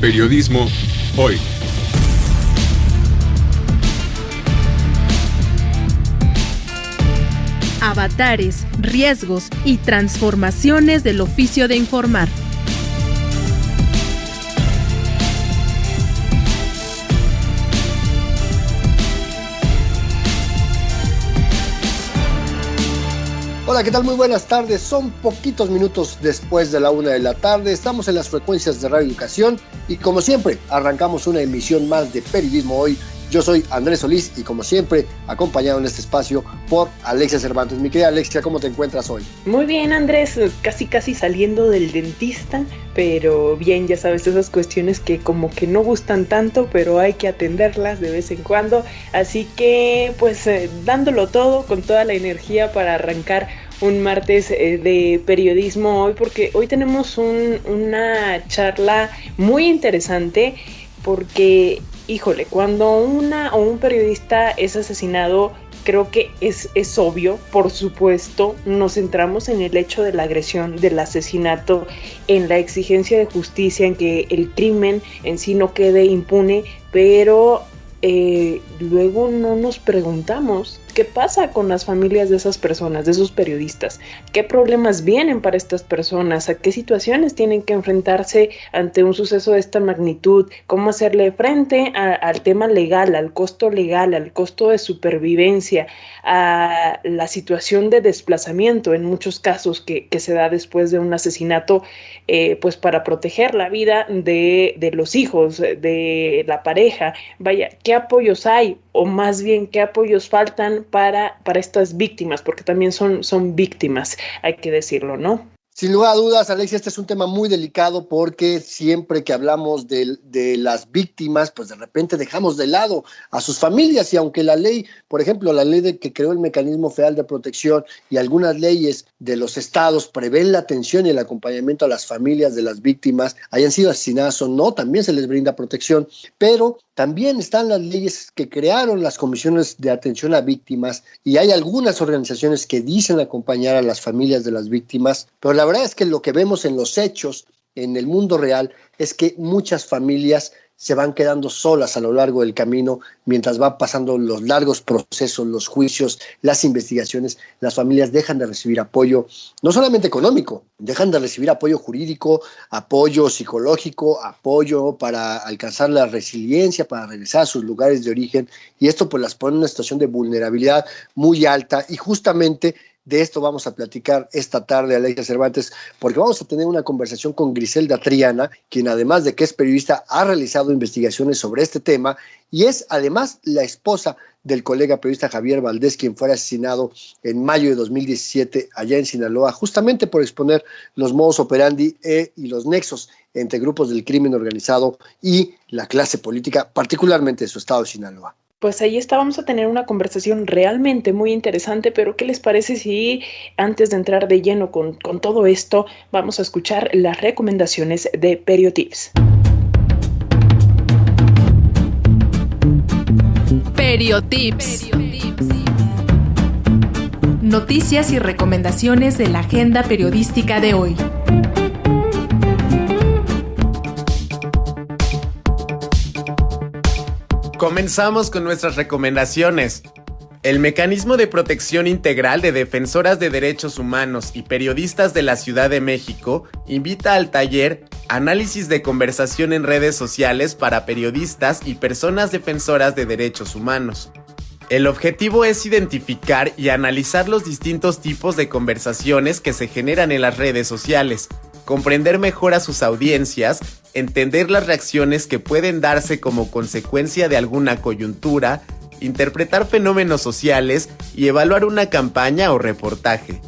Periodismo hoy. Avatares, riesgos y transformaciones del oficio de informar. Hola, ¿qué tal? Muy buenas tardes. Son poquitos minutos después de la 1 de la tarde. Estamos en las frecuencias de Radio Educación y como siempre arrancamos una emisión más de Periodismo Hoy. Yo soy Andrés Solís y como siempre acompañado en este espacio por Alexia Cervantes. Mi querida Alexia, ¿cómo te encuentras hoy? Muy bien, Andrés, casi saliendo del dentista, pero bien, ya sabes, esas cuestiones que como que no gustan tanto, pero hay que atenderlas de vez en cuando, así que pues dándolo todo, con toda la energía para arrancar un martes de periodismo hoy, porque hoy tenemos una charla muy interesante, porque híjole, cuando una o un periodista es asesinado, creo que es obvio, por supuesto, nos centramos en el hecho de la agresión, del asesinato, en la exigencia de justicia, en que el crimen en sí no quede impune, pero luego no nos preguntamos qué pasa con las familias de esas personas, de esos periodistas, qué problemas vienen para estas personas, a qué situaciones tienen que enfrentarse ante un suceso de esta magnitud, cómo hacerle frente al tema legal, al costo de supervivencia, a la situación de desplazamiento en muchos casos que se da después de un asesinato, pues para proteger la vida de los hijos, de la pareja. Vaya, ¿qué apoyos hay? O más bien, ¿qué apoyos faltan para estas víctimas? Porque también son víctimas, hay que decirlo, ¿no? Sin lugar a dudas, Alexia, este es un tema muy delicado porque siempre que hablamos de las víctimas, pues de repente dejamos de lado a sus familias y aunque la ley, por ejemplo, la ley que creó el Mecanismo Federal de Protección y algunas leyes de los estados prevén la atención y el acompañamiento a las familias de las víctimas, hayan sido asesinadas o no, también se les brinda protección, pero también están las leyes que crearon las comisiones de atención a víctimas y hay algunas organizaciones que dicen acompañar a las familias de las víctimas, pero la verdad es que lo que vemos en los hechos, en el mundo real, es que muchas familias se van quedando solas a lo largo del camino mientras van pasando los largos procesos, los juicios, las investigaciones. Las familias dejan de recibir apoyo, no solamente económico, dejan de recibir apoyo jurídico, apoyo psicológico, apoyo para alcanzar la resiliencia, para regresar a sus lugares de origen, y esto pues las pone en una situación de vulnerabilidad muy alta, y justamente de esto vamos a platicar esta tarde, Alexia Cervantes, porque vamos a tener una conversación con Griselda Triana, quien además de que es periodista, ha realizado investigaciones sobre este tema y es además la esposa del colega periodista Javier Valdés, quien fue asesinado en mayo de 2017 allá en Sinaloa, justamente por exponer los modus operandi y los nexos entre grupos del crimen organizado y la clase política, particularmente de su estado de Sinaloa. Pues ahí está, vamos a tener una conversación realmente muy interesante, pero ¿qué les parece si antes de entrar de lleno con todo esto, vamos a escuchar las recomendaciones de Periotips? Periotips. Noticias y recomendaciones de la agenda periodística de hoy. Comenzamos con nuestras recomendaciones. El Mecanismo de Protección Integral de Defensoras de Derechos Humanos y Periodistas de la Ciudad de México invita al taller Análisis de Conversación en Redes Sociales para Periodistas y Personas Defensoras de Derechos Humanos. El objetivo es identificar y analizar los distintos tipos de conversaciones que se generan en las redes sociales, comprender mejor a sus audiencias, entender las reacciones que pueden darse como consecuencia de alguna coyuntura, interpretar fenómenos sociales y evaluar una campaña o reportaje.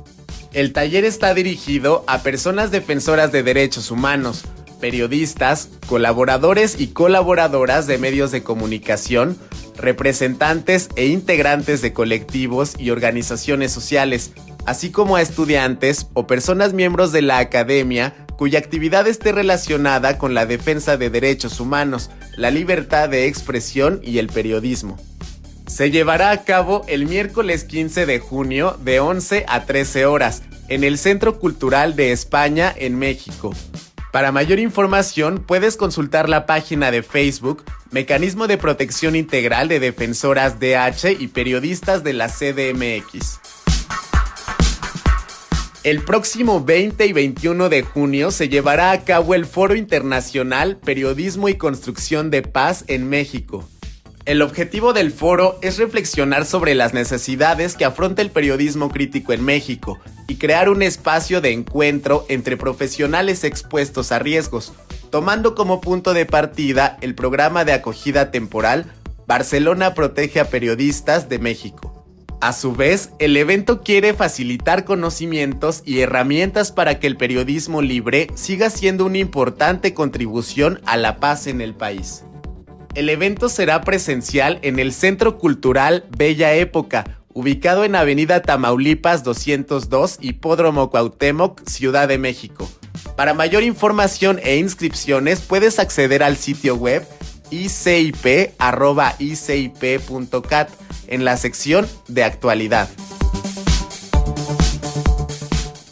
El taller está dirigido a personas defensoras de derechos humanos, periodistas, colaboradores y colaboradoras de medios de comunicación, representantes e integrantes de colectivos y organizaciones sociales, así como a estudiantes o personas miembros de la academia cuya actividad esté relacionada con la defensa de derechos humanos, la libertad de expresión y el periodismo. Se llevará a cabo el miércoles 15 de junio de 11 a 13 horas en el Centro Cultural de España en México. Para mayor información, puedes consultar la página de Facebook Mecanismo de Protección Integral de Defensoras DH y Periodistas de la CDMX. El próximo 20 y 21 de junio se llevará a cabo el Foro Internacional Periodismo y Construcción de Paz en México. El objetivo del foro es reflexionar sobre las necesidades que afronta el periodismo crítico en México y crear un espacio de encuentro entre profesionales expuestos a riesgos, tomando como punto de partida el programa de acogida temporal Barcelona Protege a Periodistas de México. A su vez, el evento quiere facilitar conocimientos y herramientas para que el periodismo libre siga siendo una importante contribución a la paz en el país. El evento será presencial en el Centro Cultural Bella Época, ubicado en Avenida Tamaulipas 202, Hipódromo Cuauhtémoc, Ciudad de México. Para mayor información e inscripciones puedes acceder al sitio web icip@icip.cat en la sección de actualidad.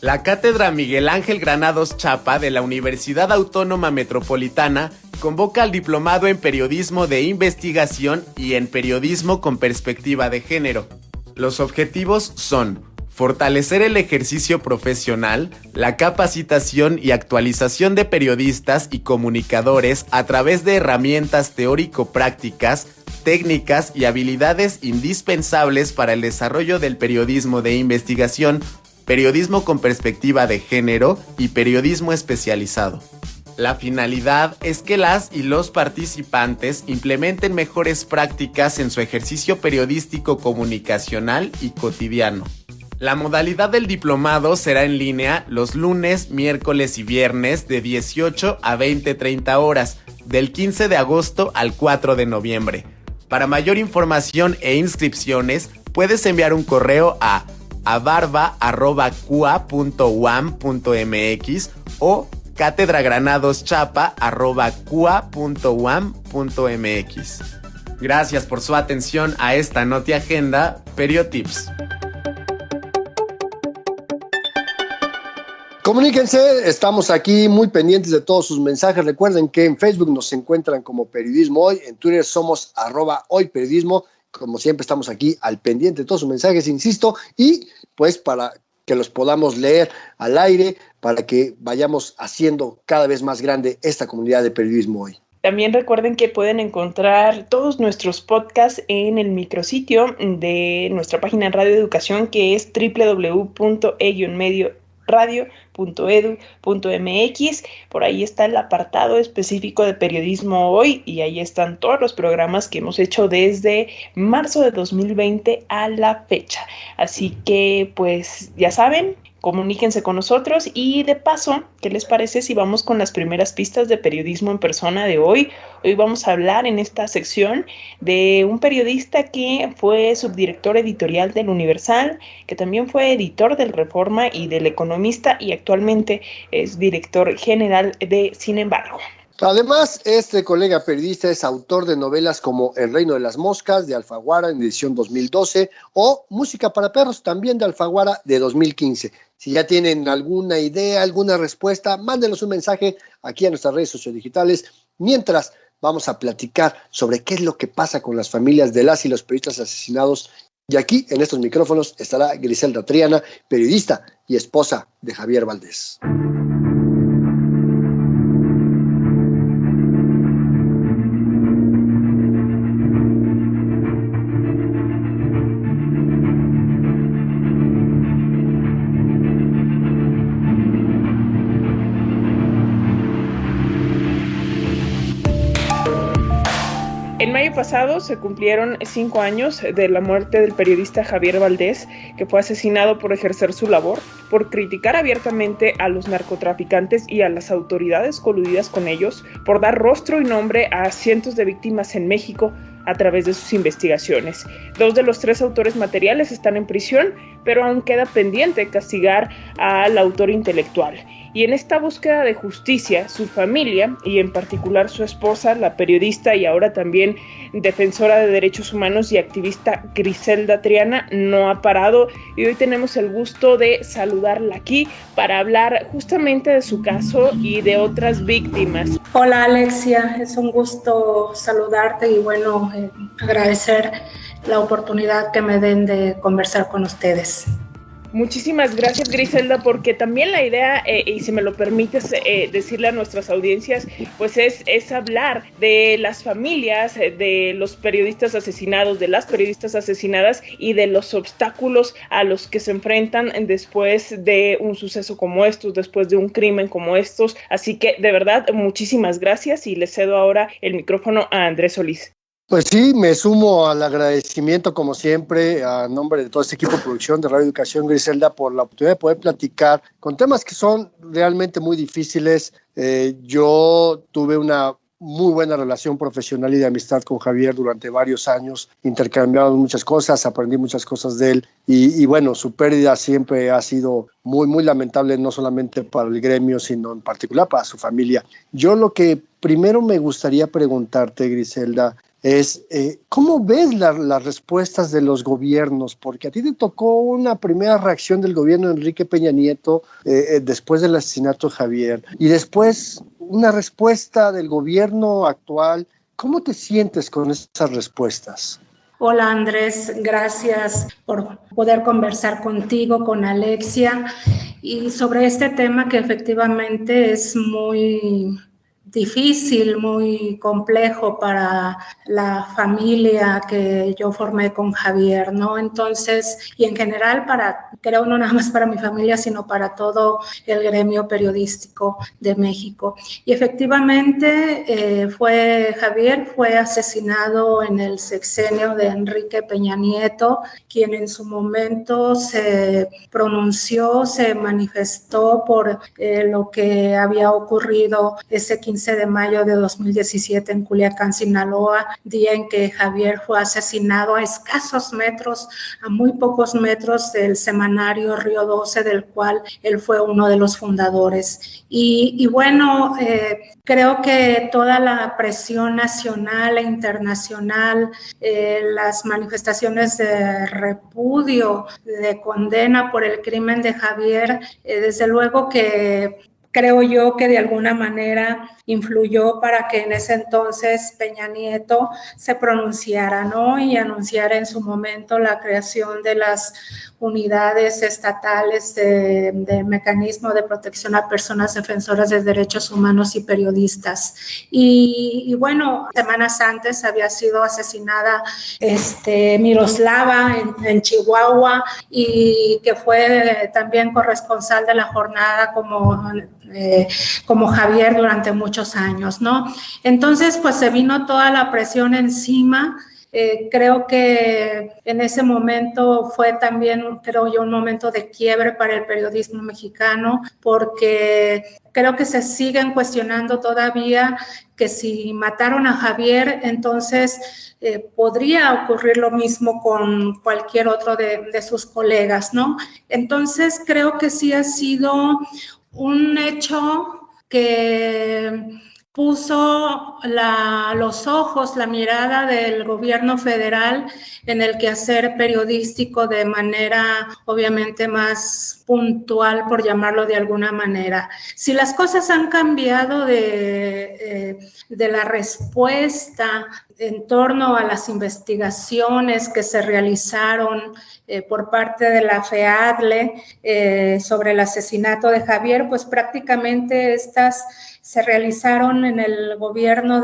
La Cátedra Miguel Ángel Granados Chapa de la Universidad Autónoma Metropolitana convoca al Diplomado en Periodismo de Investigación y en Periodismo con Perspectiva de Género. Los objetivos son fortalecer el ejercicio profesional, la capacitación y actualización de periodistas y comunicadores a través de herramientas teórico-prácticas, técnicas y habilidades indispensables para el desarrollo del periodismo de investigación, periodismo con perspectiva de género y periodismo especializado. La finalidad es que las y los participantes implementen mejores prácticas en su ejercicio periodístico comunicacional y cotidiano. La modalidad del diplomado será en línea los lunes, miércoles y viernes de 18 a 20:30 horas, del 15 de agosto al 4 de noviembre. Para mayor información e inscripciones, puedes enviar un correo a abarba@cua.uam.mx o catedragranadoschapa@cua.uam.mx. Gracias por su atención a esta NotiAgenda Periotips. Comuníquense, estamos aquí muy pendientes de todos sus mensajes. Recuerden que en Facebook nos encuentran como Periodismo Hoy, en Twitter somos @hoyperiodismo. Como siempre estamos aquí al pendiente de todos sus mensajes, insisto, y pues para que los podamos leer al aire, para que vayamos haciendo cada vez más grande esta comunidad de Periodismo Hoy. También recuerden que pueden encontrar todos nuestros podcasts en el micrositio de nuestra página en Radio Educación, que es www.radio.edu.mx. Por ahí está el apartado específico de Periodismo Hoy y ahí están todos los programas que hemos hecho desde marzo de 2020 a la fecha. Así que pues ya saben, comuníquense con nosotros y de paso, ¿qué les parece si vamos con las primeras pistas de periodismo en persona de hoy? Hoy vamos a hablar en esta sección de un periodista que fue subdirector editorial del Universal, que también fue editor del Reforma y del Economista y actualmente es director general de Sin embargo. Además, este colega periodista es autor de novelas como El Reino de las Moscas, de Alfaguara, en edición 2012, o Música para Perros, también de Alfaguara, de 2015. Si ya tienen alguna idea, alguna respuesta, mándenos un mensaje aquí a nuestras redes sociodigitales. Mientras, vamos a platicar sobre qué es lo que pasa con las familias de las y los periodistas asesinados. Y aquí, en estos micrófonos, estará Griselda Triana, periodista y esposa de Javier Valdés. En mayo pasado se cumplieron 5 años de la muerte del periodista Javier Valdés, que fue asesinado por ejercer su labor, por criticar abiertamente a los narcotraficantes y a las autoridades coludidas con ellos, por dar rostro y nombre a cientos de víctimas en México, a través de sus investigaciones. 2 de los 3 autores materiales están en prisión, pero aún queda pendiente castigar al autor intelectual. Y en esta búsqueda de justicia, su familia, y en particular su esposa, la periodista y ahora también defensora de derechos humanos y activista Griselda Triana, no ha parado. Y hoy tenemos el gusto de saludarla aquí para hablar justamente de su caso y de otras víctimas. Hola Alexia, es un gusto saludarte y bueno, agradecer la oportunidad que me den de conversar con ustedes. Muchísimas gracias, Griselda, porque también la idea, y si me lo permites decirle a nuestras audiencias, pues es hablar de las familias, de los periodistas asesinados, de las periodistas asesinadas y de los obstáculos a los que se enfrentan después de un suceso como estos, después de un crimen como estos. Así que, de verdad, muchísimas gracias y le cedo ahora el micrófono a Andrés Solís. Pues sí, me sumo al agradecimiento, como siempre, a nombre de todo este equipo de producción de Radio Educación, Griselda, por la oportunidad de poder platicar con temas que son realmente muy difíciles. Yo tuve una muy buena relación profesional y de amistad con Javier durante varios años, intercambiamos muchas cosas, aprendí muchas cosas de él y bueno, su pérdida siempre ha sido muy, muy lamentable, no solamente para el gremio, sino en particular para su familia. Yo lo que primero me gustaría preguntarte, Griselda, es ¿cómo ves las respuestas de los gobiernos? Porque a ti te tocó una primera reacción del gobierno de Enrique Peña Nieto después del asesinato de Javier y después una respuesta del gobierno actual. ¿Cómo te sientes con esas respuestas? Hola Andrés, gracias por poder conversar contigo, con Alexia, y sobre este tema que efectivamente es muy difícil, muy complejo para la familia que yo formé con Javier, ¿no? Entonces, y en general creo no nada más para mi familia, sino para todo el gremio periodístico de México. Y efectivamente, Javier fue asesinado en el sexenio de Enrique Peña Nieto, quien en su momento se pronunció, se manifestó por lo que había ocurrido ese 15 de mayo de 2017 en Culiacán, Sinaloa, día en que Javier fue asesinado a escasos metros, a muy pocos metros del semanario Río 12, del cual él fue uno de los fundadores. Y bueno, creo que toda la presión nacional e internacional, las manifestaciones de repudio, de condena por el crimen de Javier, desde luego que creo yo que de alguna manera influyó para que en ese entonces Peña Nieto se pronunciara, ¿no? Y anunciara en su momento la creación de las unidades estatales de mecanismo de protección a personas defensoras de derechos humanos y periodistas. Y bueno, semanas antes había sido asesinada Miroslava en Chihuahua, y que fue también corresponsal de la jornada como Javier durante muchos años, ¿no? Entonces, pues se vino toda la presión encima. Creo que en ese momento fue también, creo yo, un momento de quiebre para el periodismo mexicano, porque creo que se siguen cuestionando todavía que si mataron a Javier, entonces podría ocurrir lo mismo con cualquier otro de sus colegas, ¿no? Entonces creo que sí ha sido un hecho que puso los ojos, la mirada del gobierno federal en el quehacer periodístico de manera obviamente más puntual, por llamarlo de alguna manera. Si las cosas han cambiado de la respuesta en torno a las investigaciones que se realizaron por parte de la FEADLE sobre el asesinato de Javier, pues prácticamente estas se realizaron en el gobierno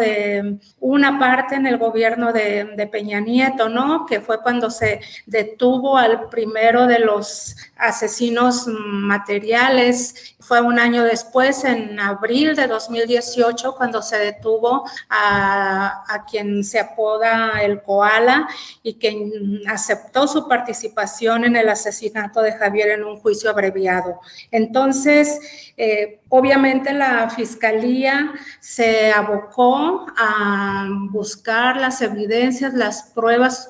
una parte en el gobierno de Peña Nieto, ¿no? Que fue cuando se detuvo al primero de los asesinos materiales. Fue un año después, en abril de 2018, cuando se detuvo a quien se apoda el Koala y quien aceptó su participación en el asesinato de Javier en un juicio abreviado. Entonces, obviamente la Fiscalía se abocó a buscar las evidencias, las pruebas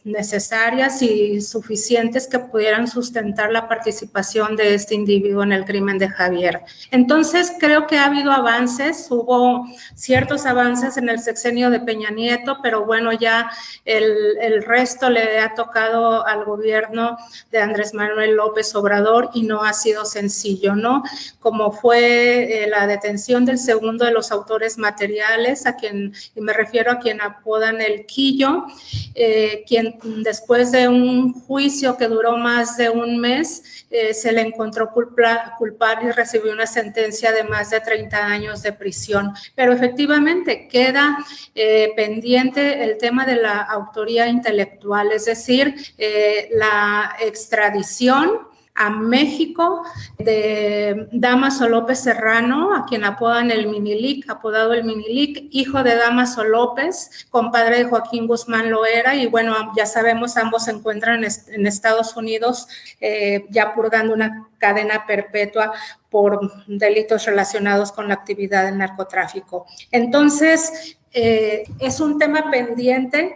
necesarias y suficientes que pudieran sustentar la participación de este individuo en el crimen de Javier. Entonces, creo que ha habido avances, hubo ciertos avances en el sexenio de Peña Nieto, pero bueno, ya el resto le ha tocado al gobierno de Andrés Manuel López Obrador y no ha sido sencillo, ¿no? Como fue la detención del segundo de los autores materiales, y me refiero a quien apodan el Quillo, quien después de un juicio que duró más de un mes, se le encontró culpable y recibió una sentencia de más de 30 años de prisión. Pero efectivamente queda pendiente el tema de la autoría intelectual, es decir, la extradición a México de Dámaso López Serrano, a quien apodan el Minilic, apodado el Minilic, hijo de Dámaso López, compadre de Joaquín Guzmán Loera, y bueno, ya sabemos, ambos se encuentran en Estados Unidos ya purgando una cadena perpetua por delitos relacionados con la actividad del narcotráfico. Entonces, es un tema pendiente,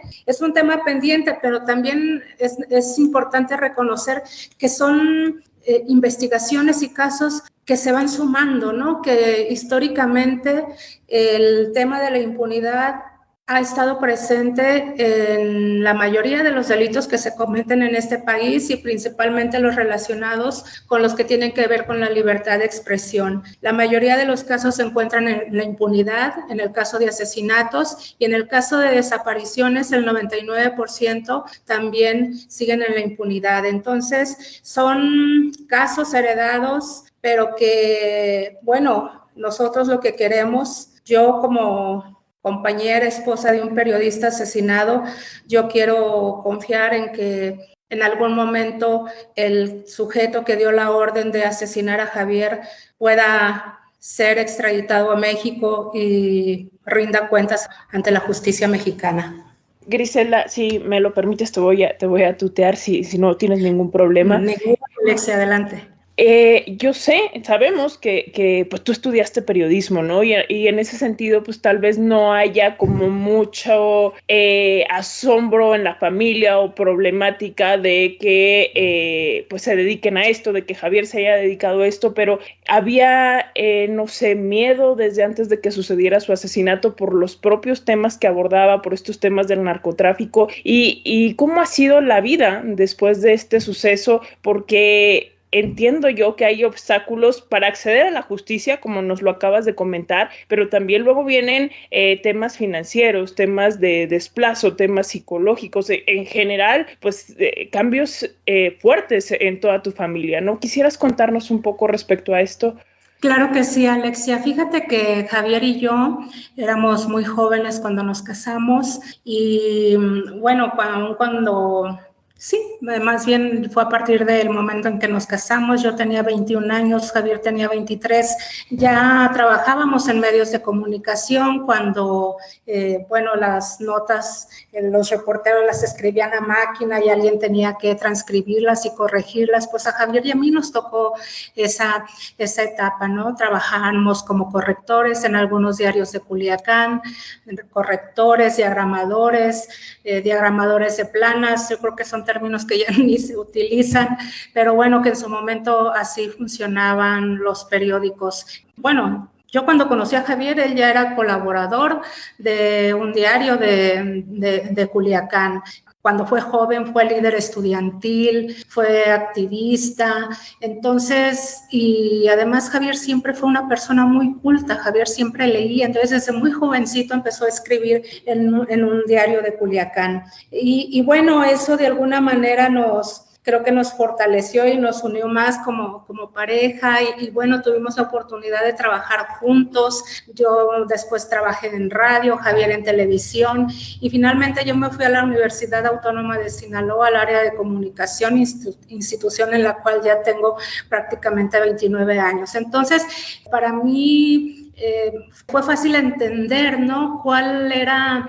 pero también es importante reconocer que son investigaciones y casos que se van sumando, ¿no? Que históricamente el tema de la impunidad ha estado presente en la mayoría de los delitos que se cometen en este país y principalmente los relacionados con los que tienen que ver con la libertad de expresión. La mayoría de los casos se encuentran en la impunidad, en el caso de asesinatos, y en el caso de desapariciones el 99% también siguen en la impunidad. Entonces, son casos heredados, pero que, bueno, nosotros lo que queremos, yo como compañera, esposa de un periodista asesinado, yo quiero confiar en que en algún momento el sujeto que dio la orden de asesinar a Javier pueda ser extraditado a México y rinda cuentas ante la justicia mexicana. Griselda, si me lo permites, te voy a tutear si no tienes ningún problema. Alexia, adelante. Sabemos que pues tú estudiaste periodismo, ¿no? Y en ese sentido, pues tal vez no haya como mucho asombro en la familia o problemática de que pues se dediquen a esto, de que Javier se haya dedicado a esto, pero había, no sé, miedo desde antes de que sucediera su asesinato por los propios temas que abordaba, por estos temas del narcotráfico y cómo ha sido la vida después de este suceso, porque entiendo yo que hay obstáculos para acceder a la justicia, como nos lo acabas de comentar, pero también luego vienen temas financieros, temas de desplazo, temas psicológicos, en general, pues cambios fuertes en toda tu familia, ¿no? ¿Quisieras contarnos un poco respecto a esto? Claro que sí, Alexia. Fíjate que Javier y yo éramos muy jóvenes cuando nos casamos y bueno, cuando sí, más bien fue a partir del momento en que nos casamos. Yo tenía 21 años, Javier tenía 23. Ya trabajábamos en medios de comunicación cuando, las notas, los reporteros las escribían a máquina y alguien tenía que transcribirlas y corregirlas. Pues a Javier y a mí nos tocó esa etapa, ¿no? Trabajábamos como correctores en algunos diarios de Culiacán, correctores, diagramadores de planas. Yo creo que son términos que ya ni se utilizan, pero bueno, que en su momento así funcionaban los periódicos. Bueno, yo cuando conocí a Javier, él ya era colaborador de un diario de Culiacán. Cuando fue joven fue líder estudiantil, fue activista, entonces, y además Javier siempre fue una persona muy culta, Javier siempre leía, entonces desde muy jovencito empezó a escribir en un diario de Culiacán. Y bueno, eso de alguna manera creo que nos fortaleció y nos unió más como pareja y bueno, tuvimos la oportunidad de trabajar juntos. Yo después trabajé en radio, Javier en televisión y finalmente yo me fui a la Universidad Autónoma de Sinaloa, al área de comunicación, institución en la cual ya tengo prácticamente 29 años. Entonces, para mí fue fácil entender, ¿no?, cuál era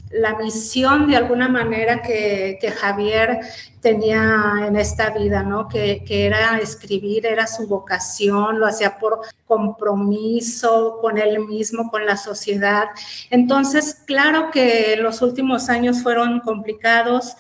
la misión de alguna manera que Javier tenía en esta vida, ¿no? Que era escribir, era su vocación, lo hacía por compromiso con él mismo, con la sociedad. Entonces, claro que los últimos años fueron complicados,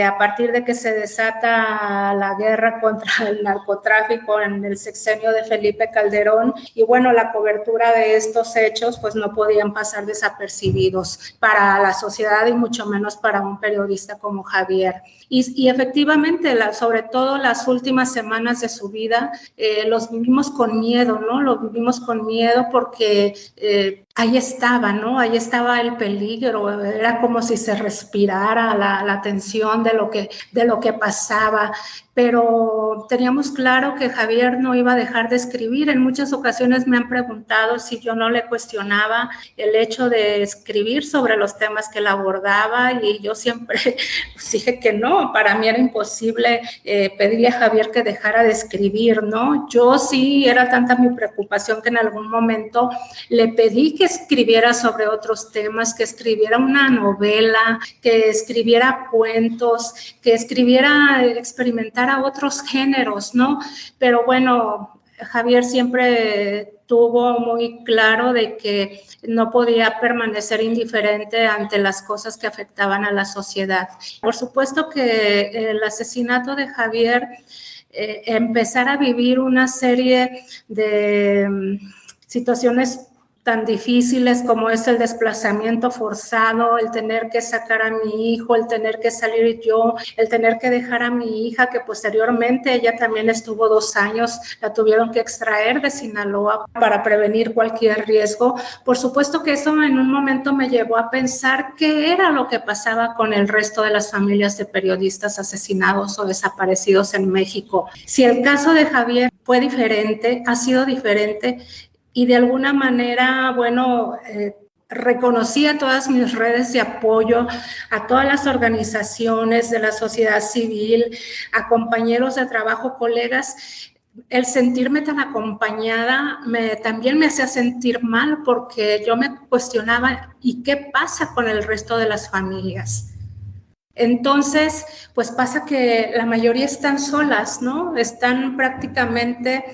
a partir de que se desata la guerra contra el narcotráfico en el sexenio de Felipe Calderón, y bueno, la cobertura de estos hechos pues no podían pasar desapercibidos para la sociedad y mucho menos para un periodista como Javier. Y efectivamente, sobre todo las últimas semanas de su vida, los vivimos con miedo, ¿no? Lo vivimos con miedo porque ahí estaba, ¿no? Ahí estaba el peligro, era como si se respirara la tensión de lo que pasaba, pero teníamos claro que Javier no iba a dejar de escribir. En muchas ocasiones me han preguntado si yo no le cuestionaba el hecho de escribir sobre los temas que él abordaba, y yo siempre dije que no, para mí era imposible pedirle a Javier que dejara de escribir, ¿no? Yo sí, era tanta mi preocupación que en algún momento le pedí que escribiera sobre otros temas, que escribiera una novela, que escribiera cuentos, que experimentara otros géneros, ¿no? Pero bueno, Javier siempre tuvo muy claro de que no podía permanecer indiferente ante las cosas que afectaban a la sociedad. Por supuesto que el asesinato de Javier, empezar a vivir una serie de situaciones tan difíciles como es el desplazamiento forzado, el tener que sacar a mi hijo, el tener que salir yo, el tener que dejar a mi hija, que posteriormente ella también estuvo 2 años, la tuvieron que extraer de Sinaloa para prevenir cualquier riesgo. Por supuesto que eso en un momento me llevó a pensar qué era lo que pasaba con el resto de las familias de periodistas asesinados o desaparecidos en México. Si el caso de Javier fue diferente, ha sido diferente, y de alguna manera, bueno, reconocí a todas mis redes de apoyo, a todas las organizaciones de la sociedad civil, a compañeros de trabajo, colegas. El sentirme tan acompañada también me hacía sentir mal, porque yo me cuestionaba, ¿y qué pasa con el resto de las familias? Entonces, pues pasa que la mayoría están solas, ¿no? Están prácticamente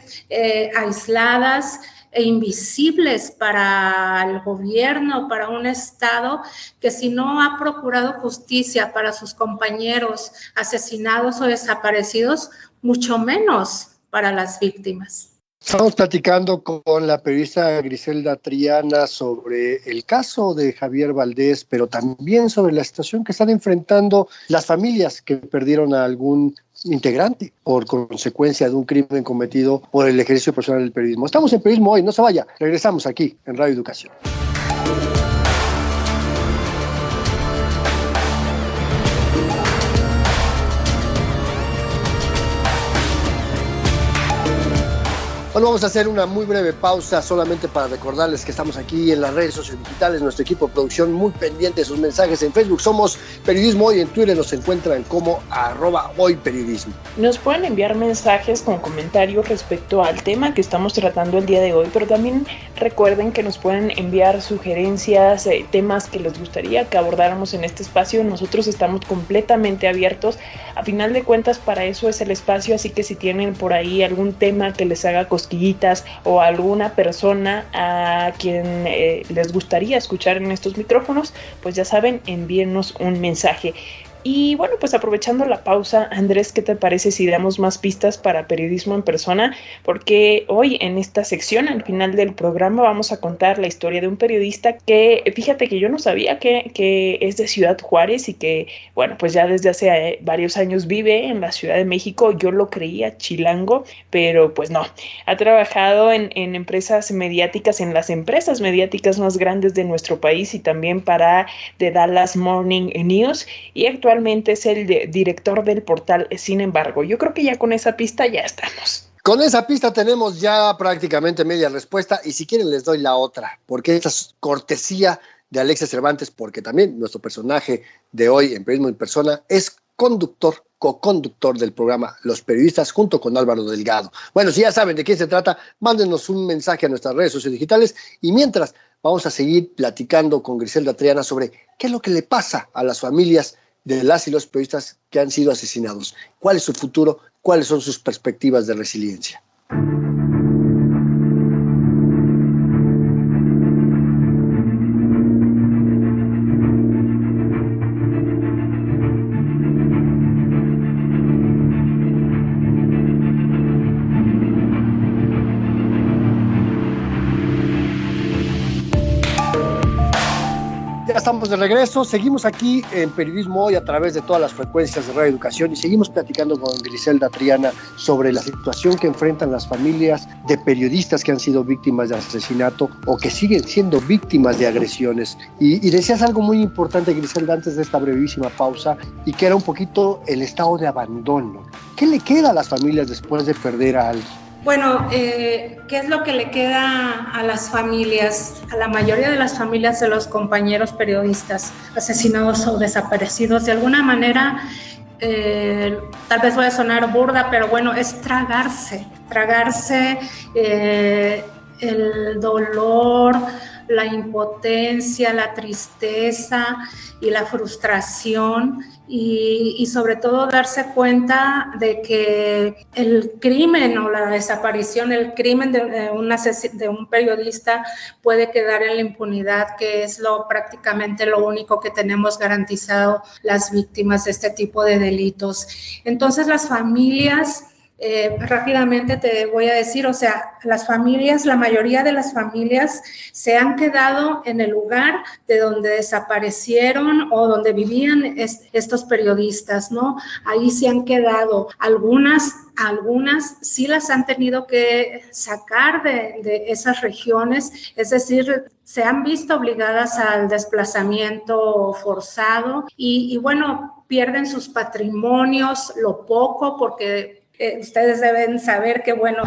aisladas e invisibles para el gobierno, para un Estado que si no ha procurado justicia para sus compañeros asesinados o desaparecidos, mucho menos para las víctimas. Estamos platicando con la periodista Griselda Triana sobre el caso de Javier Valdés, pero también sobre la situación que están enfrentando las familias que perdieron a algún integrante por consecuencia de un crimen cometido por el ejercicio profesional del periodismo. Estamos en Periodismo Hoy, no se vaya, regresamos aquí en Radio Educación. Bueno, vamos a hacer una muy breve pausa solamente para recordarles que estamos aquí en las redes sociodigitales, nuestro equipo de producción muy pendiente de sus mensajes. En Facebook somos Periodismo Hoy, en Twitter nos encuentran como @hoyperiodismo. Nos pueden enviar mensajes con comentarios respecto al tema que estamos tratando el día de hoy, pero también recuerden que nos pueden enviar sugerencias, temas que les gustaría que abordáramos en este espacio. Nosotros estamos completamente abiertos. A final de cuentas, para eso es el espacio, así que si tienen por ahí algún tema que les haga cosquillitas o alguna persona a quien les gustaría escuchar en estos micrófonos, pues ya saben, envíennos un mensaje. Y bueno, pues aprovechando la pausa, Andrés, ¿qué te parece si damos más pistas para periodismo en persona? Porque hoy en esta sección, al final del programa, vamos a contar la historia de un periodista que, fíjate que yo no sabía que es de Ciudad Juárez y que, bueno, pues ya desde hace varios años vive en la Ciudad de México. Yo lo creía chilango, pero pues no. Ha trabajado en empresas mediáticas, en las empresas mediáticas más grandes de nuestro país y también para The Dallas Morning News, y actualmente es el director del portal Sin Embargo. Yo creo que ya con esa pista ya estamos. Con esa pista tenemos ya prácticamente media respuesta, y si quieren les doy la otra, porque esta es cortesía de Alexia Cervantes, porque también nuestro personaje de hoy en Periodismo en Persona es co-conductor del programa Los Periodistas junto con Álvaro Delgado. Bueno, si ya saben de quién se trata, mándenos un mensaje a nuestras redes sociodigitales, y mientras vamos a seguir platicando con Griselda Triana sobre qué es lo que le pasa a las familias de las y los periodistas que han sido asesinados. ¿Cuál es su futuro? ¿Cuáles son sus perspectivas de resiliencia? Ya estamos de regreso, seguimos aquí en Periodismo Hoy a través de todas las frecuencias de Radio Educación y seguimos platicando con Griselda Triana sobre la situación que enfrentan las familias de periodistas que han sido víctimas de asesinato o que siguen siendo víctimas de agresiones. Y decías algo muy importante, Griselda, antes de esta brevísima pausa, y que era un poquito el estado de abandono. ¿Qué le queda a las familias después de perder a alguien? Bueno, ¿qué es lo que le queda a las familias, a la mayoría de las familias de los compañeros periodistas asesinados o desaparecidos? De alguna manera, tal vez voy a sonar burda, pero bueno, es tragarse el dolor, la impotencia, la tristeza y la frustración y sobre todo darse cuenta de que el crimen o la desaparición, el crimen de un periodista puede quedar en la impunidad, que es prácticamente lo único que tenemos garantizado las víctimas de este tipo de delitos. Entonces las familias, rápidamente te voy a decir, o sea, la mayoría de las familias se han quedado en el lugar de donde desaparecieron o donde vivían estos periodistas, ¿no? Ahí se han quedado. Algunas sí las han tenido que sacar de esas regiones, es decir, se han visto obligadas al desplazamiento forzado y bueno, pierden sus patrimonios, lo poco, porque ustedes deben saber que, bueno,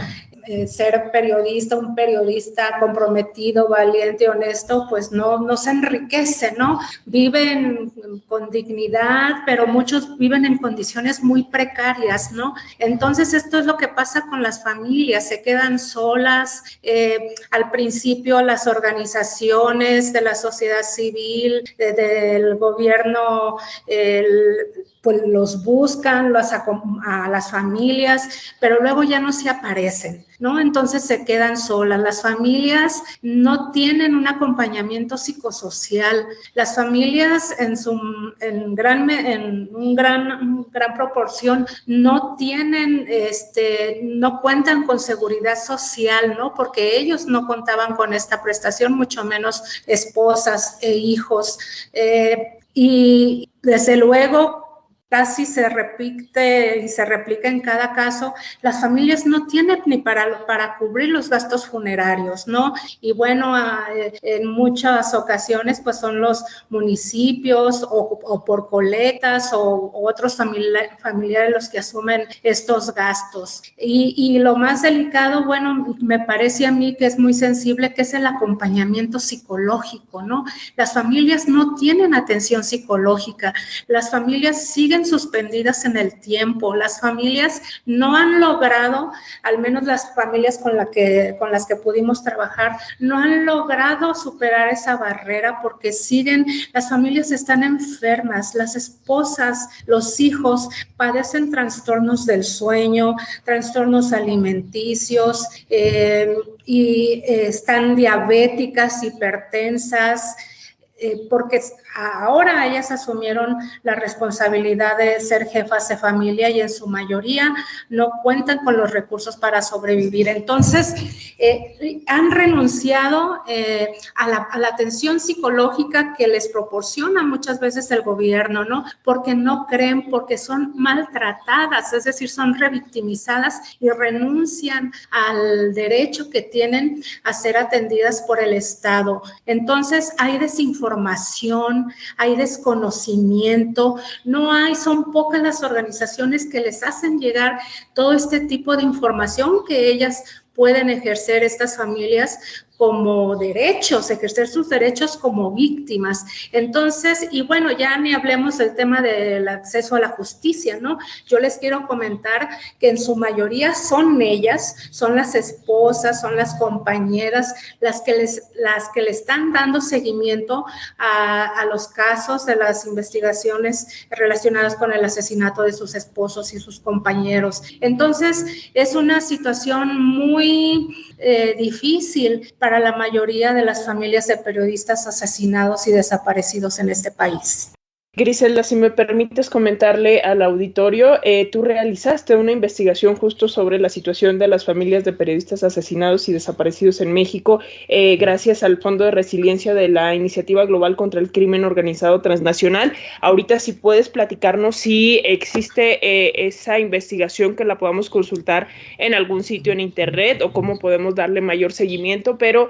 ser periodista, un periodista comprometido, valiente, honesto, pues no se enriquece, ¿no? Viven con dignidad, pero muchos viven en condiciones muy precarias, ¿no? Entonces, esto es lo que pasa con las familias, se quedan solas. Al principio, las organizaciones de la sociedad civil, del gobierno, pues los buscan a las familias, pero luego ya no se aparecen, ¿no? Entonces se quedan solas. Las familias no tienen un acompañamiento psicosocial. Las familias en gran proporción no tienen, no cuentan con seguridad social, ¿no? Porque ellos no contaban con esta prestación, mucho menos esposas e hijos. Y desde luego, casi se repite y se replica en cada caso, las familias no tienen ni para cubrir los gastos funerarios, ¿no? Y bueno, en muchas ocasiones pues son los municipios o por coletas o otros familiares los que asumen estos gastos. Y lo más delicado, bueno, me parece a mí que es muy sensible, que es el acompañamiento psicológico, ¿no? Las familias no tienen atención psicológica, las familias siguen suspendidas en el tiempo. Las familias no han logrado, al menos las familias con las que pudimos trabajar, no han logrado superar esa barrera porque las familias están enfermas, las esposas, los hijos padecen trastornos del sueño, trastornos alimenticios, y están diabéticas, hipertensas, porque ahora ellas asumieron la responsabilidad de ser jefas de familia y en su mayoría no cuentan con los recursos para sobrevivir. Entonces, han renunciado a la atención psicológica que les proporciona muchas veces el gobierno, ¿no? Porque no creen, porque son maltratadas, es decir, son revictimizadas y renuncian al derecho que tienen a ser atendidas por el Estado. Entonces, hay desinformación, hay desconocimiento, son pocas las organizaciones que les hacen llegar todo este tipo de información que ellas pueden ejercer estas familias como derechos, ejercer sus derechos como víctimas. Entonces, y bueno, ya ni hablemos del tema del acceso a la justicia, ¿no? Yo les quiero comentar que en su mayoría son ellas, son las esposas, son las compañeras, las que le están dando seguimiento a los casos de las investigaciones relacionadas con el asesinato de sus esposos y sus compañeros. Entonces, es una situación muy difícil para la mayoría de las familias de periodistas asesinados y desaparecidos en este país. Griselda, si me permites comentarle al auditorio, tú realizaste una investigación justo sobre la situación de las familias de periodistas asesinados y desaparecidos en México, gracias al Fondo de Resiliencia de la Iniciativa Global contra el Crimen Organizado Transnacional. Ahorita, si puedes platicarnos si existe esa investigación, que la podamos consultar en algún sitio en internet o cómo podemos darle mayor seguimiento, pero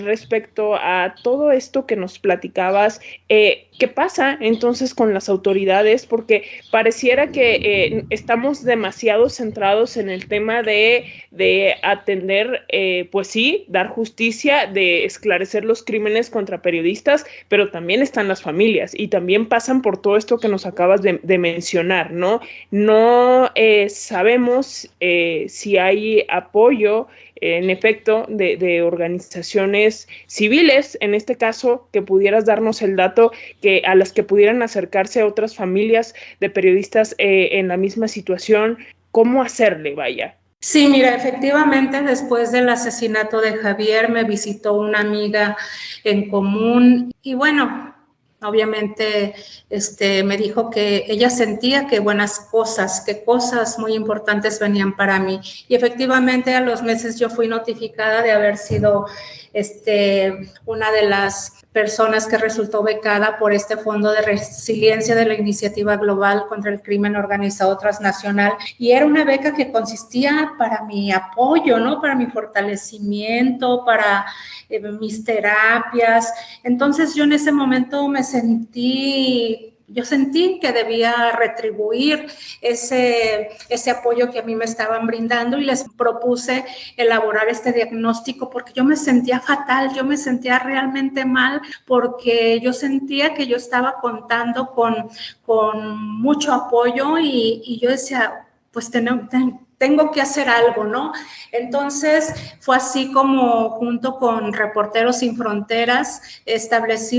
respecto a todo esto que nos platicabas, ¿qué pasa entonces con las autoridades? Porque pareciera que estamos demasiado centrados en el tema de atender, pues sí, dar justicia, de esclarecer los crímenes contra periodistas, pero también están las familias y también pasan por todo esto que nos acabas de mencionar, ¿no? No sabemos si hay apoyo, en efecto, de organizaciones civiles, en este caso, que pudieras darnos el dato a las que pudieran acercarse a otras familias de periodistas en la misma situación. ¿Cómo hacerle, vaya? Sí, mira, efectivamente, después del asesinato de Javier me visitó una amiga en común y bueno, obviamente me dijo que ella sentía que que cosas muy importantes venían para mí. Y efectivamente a los meses yo fui notificada de haber sido una de las personas que resultó becada por este Fondo de Resiliencia de la Iniciativa Global contra el Crimen Organizado Transnacional. Y era una beca que consistía para mi apoyo, ¿no? Para mi fortalecimiento, para mis terapias. Entonces yo en ese momento yo sentí que debía retribuir ese apoyo que a mí me estaban brindando y les propuse elaborar este diagnóstico porque yo me sentía fatal, yo me sentía realmente mal porque yo sentía que yo estaba contando con mucho apoyo y yo decía, pues tengo que hacer algo, ¿no? Entonces fue así como junto con Reporteros Sin Fronteras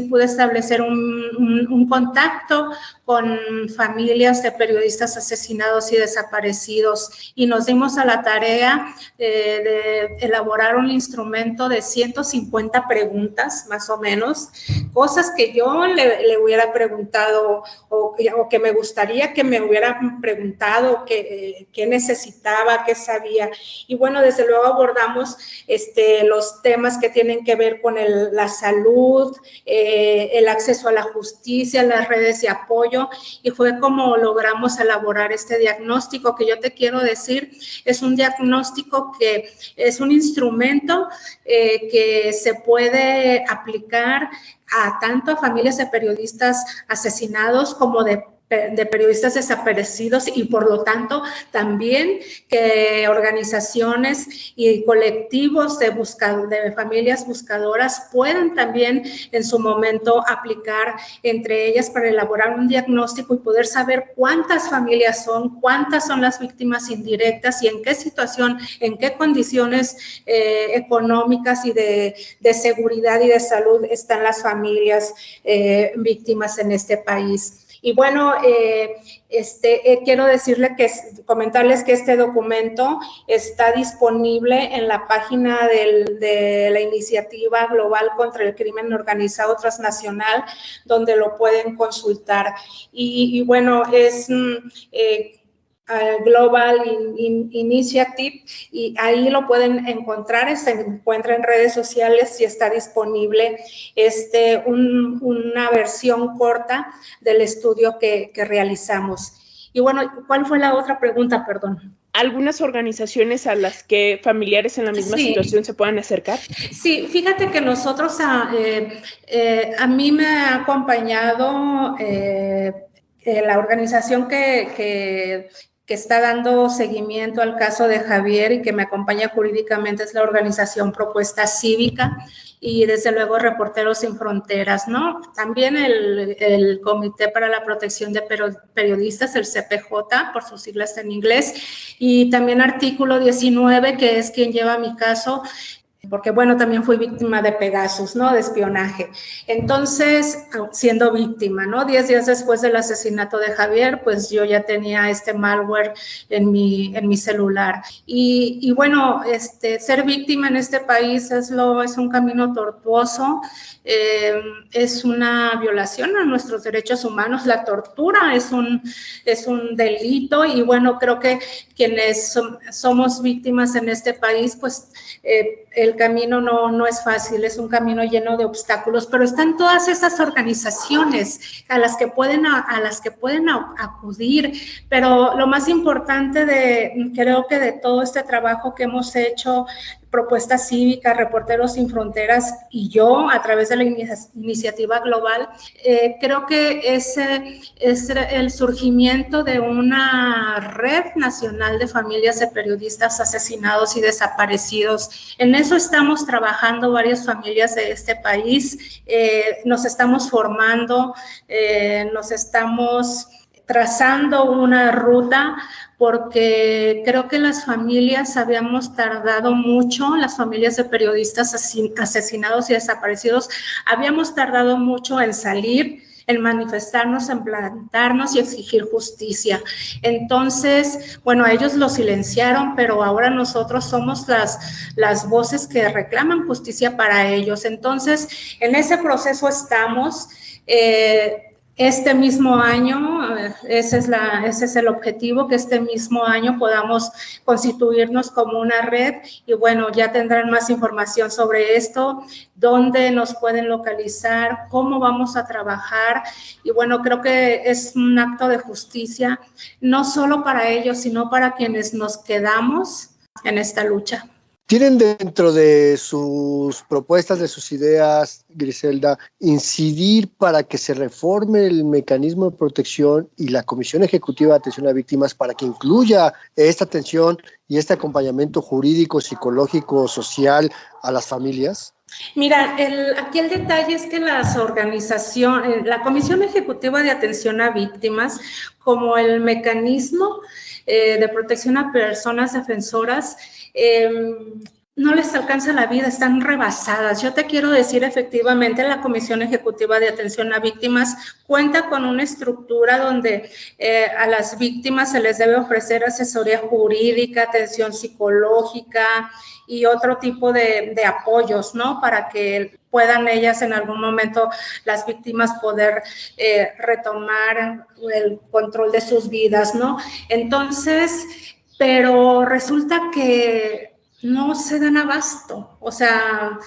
pude establecer un contacto con familias de periodistas asesinados y desaparecidos y nos dimos a la tarea de elaborar un instrumento de 150 preguntas, más o menos, cosas que yo le hubiera preguntado o que me gustaría que me hubieran preguntado, qué necesitaba, qué sabía. Y bueno, desde luego abordamos los temas que tienen que ver con la salud, el acceso a la justicia, las redes de apoyo, y fue como logramos elaborar este diagnóstico que yo te quiero decir, es un diagnóstico que es un instrumento que se puede aplicar tanto a familias de periodistas asesinados como de periodistas desaparecidos y por lo tanto también que organizaciones y colectivos de familias buscadoras puedan también en su momento aplicar entre ellas para elaborar un diagnóstico y poder saber cuántas familias cuántas son las víctimas indirectas y en qué situación, en qué condiciones económicas y de seguridad y de salud están las familias víctimas en este país. Y bueno, quiero comentarles que este documento está disponible en la página de la Iniciativa Global contra el Crimen Organizado Transnacional, donde lo pueden consultar. Y bueno, es Global Initiative y ahí lo pueden encontrar, se encuentra en redes sociales y está disponible una versión corta del estudio que realizamos. Y bueno, ¿cuál fue la otra pregunta? Perdón. ¿Algunas organizaciones a las que familiares en la misma situación se puedan acercar? Sí, fíjate que nosotros, a mí me ha acompañado la organización que que está dando seguimiento al caso de Javier y que me acompaña jurídicamente es la organización Propuesta Cívica y desde luego Reporteros Sin Fronteras, ¿no? También el Comité para la Protección de Periodistas, el CPJ, por sus siglas en inglés, y también Artículo 19, que es quien lleva mi caso, porque bueno, también fui víctima de Pegasus, ¿no? De espionaje. Entonces, siendo víctima, ¿no? 10 días después del asesinato de Javier, pues yo ya tenía este malware en mi celular. Y bueno, ser víctima en este país es un camino tortuoso, es una violación a nuestros derechos humanos. La tortura es un delito y bueno, creo que quienes somos víctimas en este país, pues el camino no es fácil, es un camino lleno de obstáculos, pero están todas esas organizaciones a las que pueden acudir. Pero lo más importante creo que de todo este trabajo que hemos hecho, Propuesta Cívica, Reporteros Sin Fronteras y yo, a través de la iniciativa global, creo que es el surgimiento de una red nacional de familias de periodistas asesinados y desaparecidos. En eso estamos trabajando varias familias de este país, nos estamos formando, nos estamos trazando una ruta, porque creo que las familias habíamos tardado mucho, las familias de periodistas asesinados y desaparecidos, habíamos tardado mucho en salir, en manifestarnos, en plantarnos y exigir justicia. Entonces, bueno, ellos lo silenciaron, pero ahora nosotros somos las voces que reclaman justicia para ellos. Entonces, en ese proceso estamos. Este mismo año, ese es el objetivo, que este mismo año podamos constituirnos como una red y bueno, ya tendrán más información sobre esto, dónde nos pueden localizar, cómo vamos a trabajar y bueno, creo que es un acto de justicia, no solo para ellos, sino para quienes nos quedamos en esta lucha. ¿Tienen dentro de sus propuestas, de sus ideas, Griselda, incidir para que se reforme el mecanismo de protección y la Comisión Ejecutiva de Atención a Víctimas para que incluya esta atención y este acompañamiento jurídico, psicológico, social a las familias? Mira, aquí el detalle es que las organizaciones, la Comisión Ejecutiva de Atención a Víctimas, como el mecanismo de protección a personas defensoras, no les alcanza la vida, están rebasadas. Yo te quiero decir, efectivamente, la Comisión Ejecutiva de Atención a Víctimas cuenta con una estructura donde a las víctimas se les debe ofrecer asesoría jurídica, atención psicológica y otro tipo de apoyos, ¿no? Para que puedan ellas en algún momento, las víctimas, poder retomar el control de sus vidas, ¿no? Entonces, pero resulta que no se dan abasto, o sea,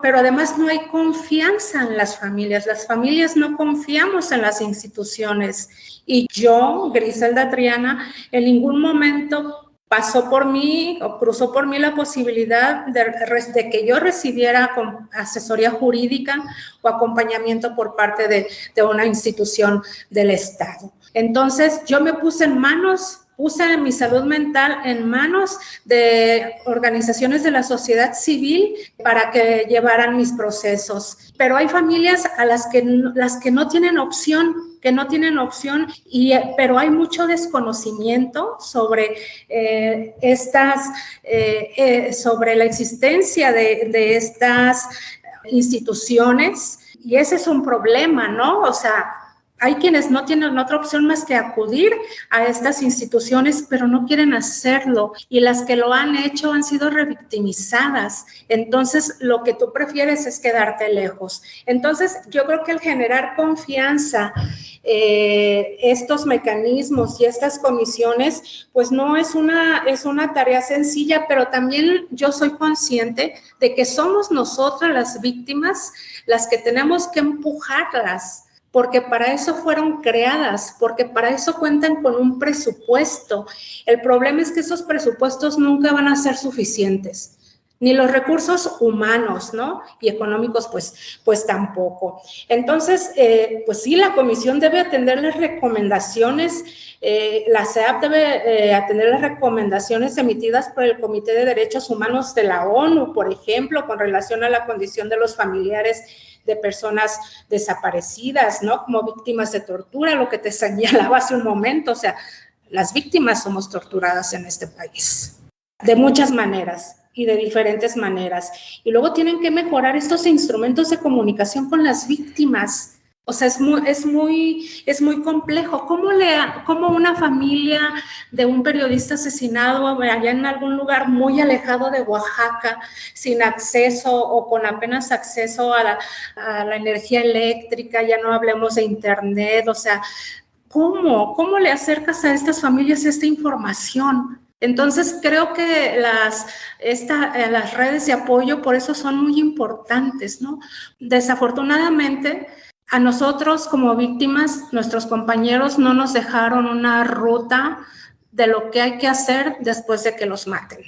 pero además no hay confianza en las familias no confiamos en las instituciones. Y yo, Griselda Triana, en ningún momento pasó por mí o cruzó por mí la posibilidad de que yo recibiera asesoría jurídica o acompañamiento por parte de una institución del Estado. Entonces, yo me puse mi salud mental en manos de organizaciones de la sociedad civil para que llevaran mis procesos. Pero hay familias a las que no tienen opción, pero hay mucho desconocimiento sobre sobre la existencia de estas instituciones, y ese es un problema, ¿no? O sea, hay quienes no tienen otra opción más que acudir a estas instituciones, pero no quieren hacerlo, y las que lo han hecho han sido revictimizadas. Entonces, lo que tú prefieres es quedarte lejos. Entonces, yo creo que el generar confianza, estos mecanismos y estas comisiones, pues no es una tarea sencilla, pero también yo soy consciente de que somos nosotras las víctimas las que tenemos que empujarlas, porque para eso fueron creadas, porque para eso cuentan con un presupuesto. El problema es que esos presupuestos nunca van a ser suficientes. ni los recursos humanos, ¿no? Y económicos, pues tampoco. Entonces, pues sí, la comisión debe atender las recomendaciones, la CEAP debe atender las recomendaciones emitidas por el Comité de Derechos Humanos de la ONU, por ejemplo, con relación a la condición de los familiares de personas desaparecidas, ¿no? Como víctimas de tortura, lo que te señalaba hace un momento, o sea, las víctimas somos torturadas en este país, de muchas maneras y de diferentes maneras. Y luego tienen que mejorar estos instrumentos de comunicación con las víctimas. O sea, es muy complejo. ¿Cómo una familia de un periodista asesinado allá en algún lugar muy alejado de Oaxaca, sin acceso o con apenas acceso a la energía eléctrica, ya no hablemos de internet, o sea, ¿cómo le acercas a estas familias esta información? Entonces, creo que las redes de apoyo por eso son muy importantes, ¿no? Desafortunadamente, a nosotros como víctimas, nuestros compañeros no nos dejaron una ruta de lo que hay que hacer después de que los maten.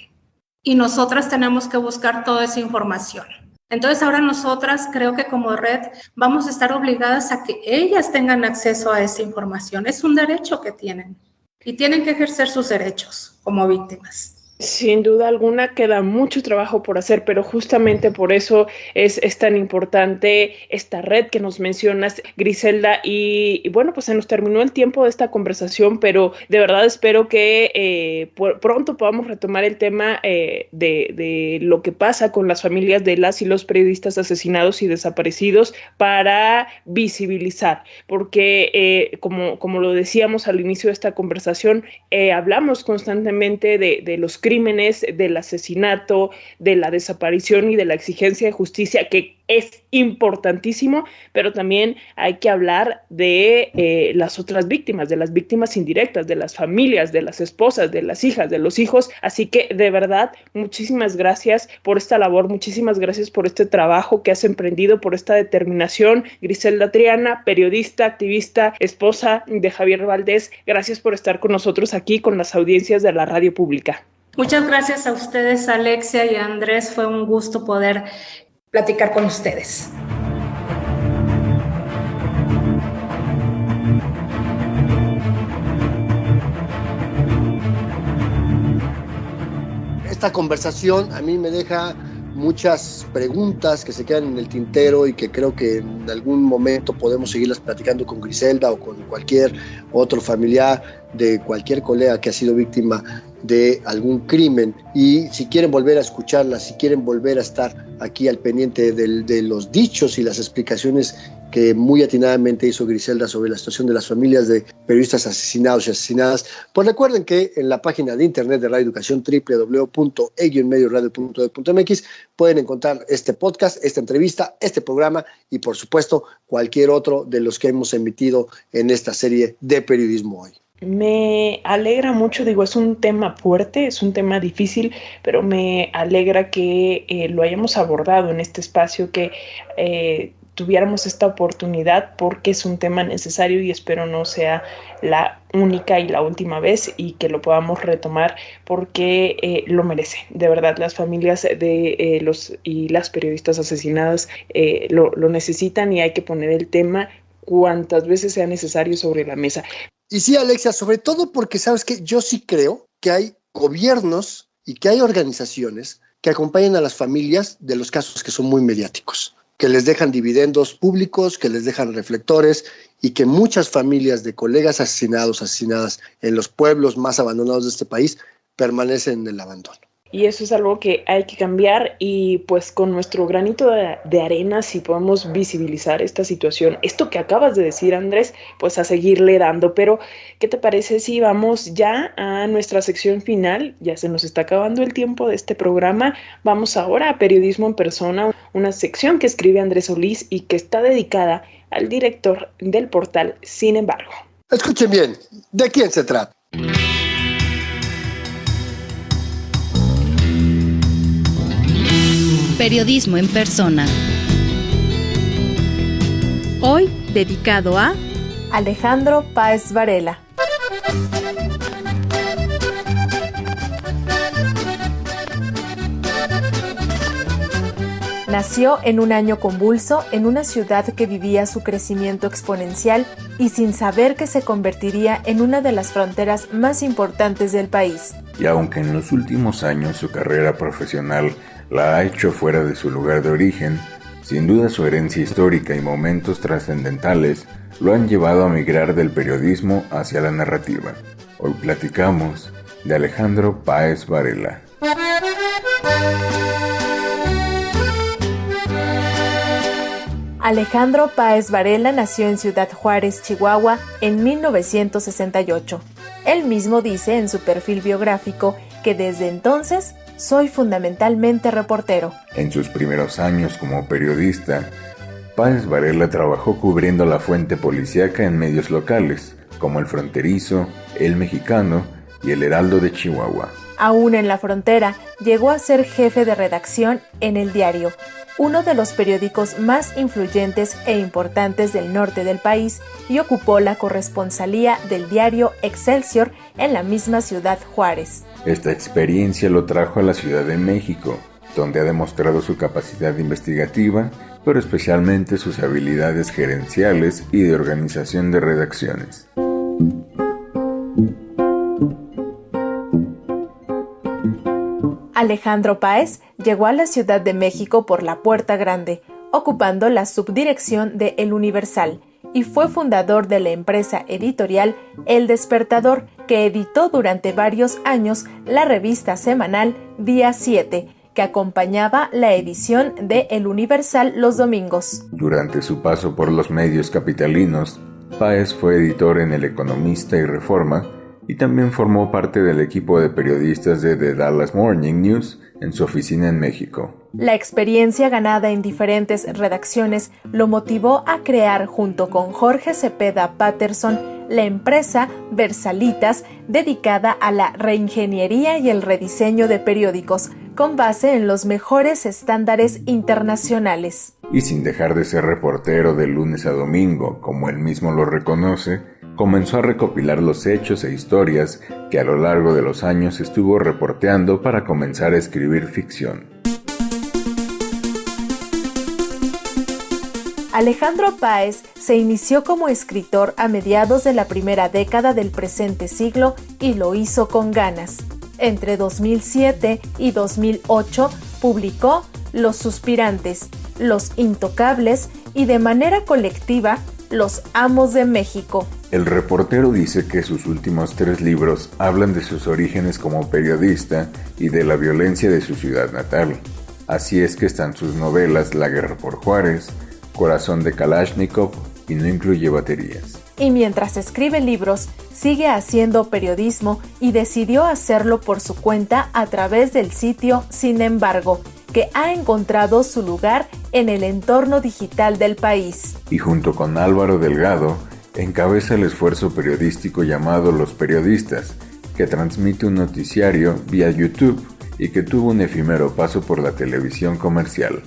Y nosotras tenemos que buscar toda esa información. Entonces, ahora nosotras, creo que como red, vamos a estar obligadas a que ellas tengan acceso a esa información. Es un derecho que tienen y tienen que ejercer sus derechos como víctimas. Sin duda alguna queda mucho trabajo por hacer, pero justamente por eso es tan importante esta red que nos mencionas, Griselda, y bueno, pues se nos terminó el tiempo de esta conversación, pero de verdad espero que pronto podamos retomar el tema de lo que pasa con las familias de las y los periodistas asesinados y desaparecidos para visibilizar, porque como lo decíamos al inicio de esta conversación, hablamos constantemente de los crímenes, del asesinato, de la desaparición y de la exigencia de justicia, que es importantísimo, pero también hay que hablar de las otras víctimas, de las víctimas indirectas, de las familias, de las esposas, de las hijas, de los hijos. Así que, de verdad, muchísimas gracias por esta labor, muchísimas gracias por este trabajo que has emprendido, por esta determinación. Griselda Triana, periodista, activista, esposa de Javier Valdés, gracias por estar con nosotros aquí con las audiencias de la radio pública. Muchas gracias a ustedes, Alexia y Andrés. Fue un gusto poder platicar con ustedes. Esta conversación a mí me deja muchas preguntas que se quedan en el tintero y que creo que en algún momento podemos seguirlas platicando con Griselda o con cualquier otro familiar de cualquier colega que ha sido víctima de algún crimen. Y si quieren volver a escucharlas, si quieren volver a estar aquí al pendiente de los dichos y las explicaciones que muy atinadamente hizo Griselda sobre la situación de las familias de periodistas asesinados y asesinadas, pues recuerden que en la página de internet de Radio Educación, www.e-medioradio.edu.mx, pueden encontrar este podcast, esta entrevista, este programa y por supuesto cualquier otro de los que hemos emitido en esta serie de Periodismo Hoy. Me alegra mucho, es un tema fuerte, es un tema difícil, pero me alegra que lo hayamos abordado en este espacio, que tuviéramos esta oportunidad, porque es un tema necesario y espero no sea la única y la última vez y que lo podamos retomar porque lo merece. De verdad, las familias de los y las periodistas asesinadas lo necesitan y hay que poner el tema cuantas veces sea necesario sobre la mesa. Y sí, Alexia, sobre todo porque, ¿sabes qué? Yo sí creo que hay gobiernos y que hay organizaciones que acompañan a las familias de los casos que son muy mediáticos, que les dejan dividendos públicos, que les dejan reflectores y que muchas familias de colegas asesinadas en los pueblos más abandonados de este país permanecen en el abandono. Y eso es algo que hay que cambiar y pues con nuestro granito de arena, si podemos visibilizar esta situación, esto que acabas de decir, Andrés, pues a seguirle dando. Pero, ¿qué te parece si vamos ya a nuestra sección final? Ya se nos está acabando el tiempo de este programa. Vamos ahora a Periodismo en Persona, una sección que escribe Andrés Solís y que está dedicada al director del portal Sin Embargo. Escuchen bien, ¿de quién se trata? Periodismo en Persona. Hoy dedicado a Alejandro Páez Varela. Nació en un año convulso en una ciudad que vivía su crecimiento exponencial y sin saber que se convertiría en una de las fronteras más importantes del país. Y aunque en los últimos años su carrera profesional la ha hecho fuera de su lugar de origen, sin duda su herencia histórica y momentos trascendentales lo han llevado a migrar del periodismo hacia la narrativa. Hoy platicamos de Alejandro Páez Varela. Alejandro Páez Varela nació en Ciudad Juárez, Chihuahua, en 1968. Él mismo dice en su perfil biográfico que desde entonces soy fundamentalmente reportero. En sus primeros años como periodista, Páez Varela trabajó cubriendo la fuente policíaca en medios locales, como El Fronterizo, El Mexicano y El Heraldo de Chihuahua. Aún en la frontera, llegó a ser jefe de redacción en El Diario, uno de los periódicos más influyentes e importantes del norte del país, y ocupó la corresponsalía del diario Excelsior en la misma Ciudad Juárez. Esta experiencia lo trajo a la Ciudad de México, donde ha demostrado su capacidad investigativa, pero especialmente sus habilidades gerenciales y de organización de redacciones. Alejandro Páez llegó a la Ciudad de México por la Puerta Grande, ocupando la subdirección de El Universal, y fue fundador de la empresa editorial El Despertador, que editó durante varios años la revista semanal Día 7, que acompañaba la edición de El Universal los domingos. Durante su paso por los medios capitalinos, Páez fue editor en El Economista y Reforma, y también formó parte del equipo de periodistas de The Dallas Morning News en su oficina en México. La experiencia ganada en diferentes redacciones lo motivó a crear, junto con Jorge Cepeda Patterson, la empresa Versalitas, dedicada a la reingeniería y el rediseño de periódicos, con base en los mejores estándares internacionales. Y sin dejar de ser reportero de lunes a domingo, como él mismo lo reconoce, comenzó a recopilar los hechos e historias que a lo largo de los años estuvo reporteando para comenzar a escribir ficción. Alejandro Páez se inició como escritor a mediados de la primera década del presente siglo y lo hizo con ganas. Entre 2007 y 2008 publicó Los Suspirantes, Los Intocables y de manera colectiva Los Amos de México. El reportero dice que sus últimos 3 libros hablan de sus orígenes como periodista y de la violencia de su ciudad natal. Así es que están sus novelas La Guerra por Juárez, Corazón de Kalashnikov y No incluye baterías. Y mientras escribe libros, sigue haciendo periodismo y decidió hacerlo por su cuenta a través del sitio Sin Embargo, que ha encontrado su lugar en el entorno digital del país. Y junto con Álvaro Delgado, encabeza el esfuerzo periodístico llamado Los Periodistas, que transmite un noticiario vía YouTube y que tuvo un efímero paso por la televisión comercial.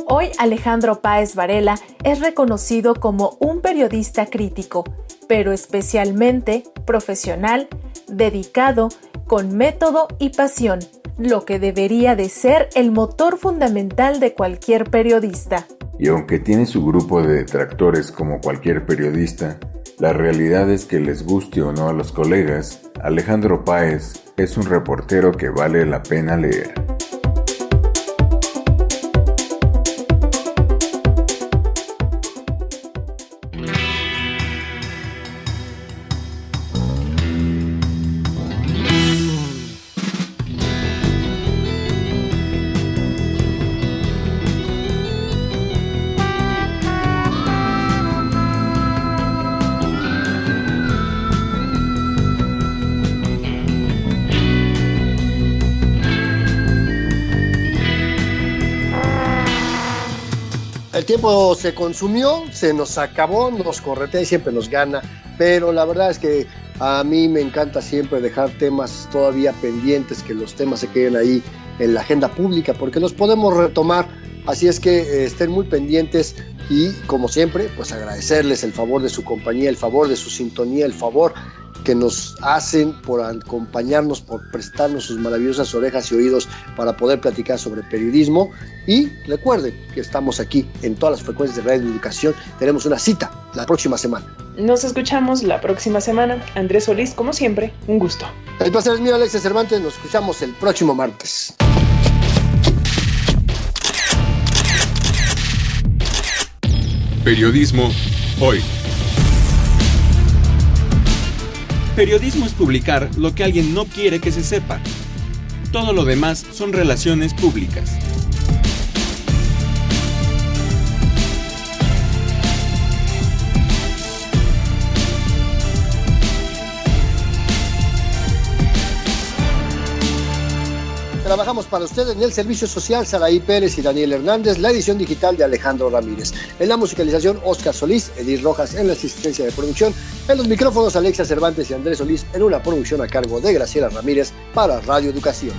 Hoy Alejandro Páez Varela es reconocido como un periodista crítico, pero especialmente profesional, dedicado, con método y pasión, lo que debería de ser el motor fundamental de cualquier periodista. Y aunque tiene su grupo de detractores como cualquier periodista, la realidad es que les guste o no a los colegas, Alejandro Páez es un reportero que vale la pena leer. El tiempo se consumió, se nos acabó, nos corretea y siempre nos gana, pero la verdad es que a mí me encanta siempre dejar temas todavía pendientes, que los temas se queden ahí en la agenda pública, porque los podemos retomar, así es que estén muy pendientes y como siempre, pues agradecerles el favor de su compañía, el favor de su sintonía, el favor que nos hacen por acompañarnos, por prestarnos sus maravillosas orejas y oídos para poder platicar sobre periodismo. Y recuerden que estamos aquí en todas las frecuencias de Radio Educación. Tenemos una cita la próxima semana. Nos escuchamos la próxima semana. Andrés Solís, como siempre, un gusto. El placer es mío, Alexia Cervantes. Nos escuchamos el próximo martes. Periodismo hoy. Periodismo es publicar lo que alguien no quiere que se sepa. Todo lo demás son relaciones públicas. Trabajamos para ustedes en el servicio social Saraí Pérez y Daniel Hernández, la edición digital de Alejandro Ramírez, en la musicalización Oscar Solís, Edith Rojas en la asistencia de producción, en los micrófonos Alexia Cervantes y Andrés Solís, en una producción a cargo de Graciela Ramírez para Radio Educación.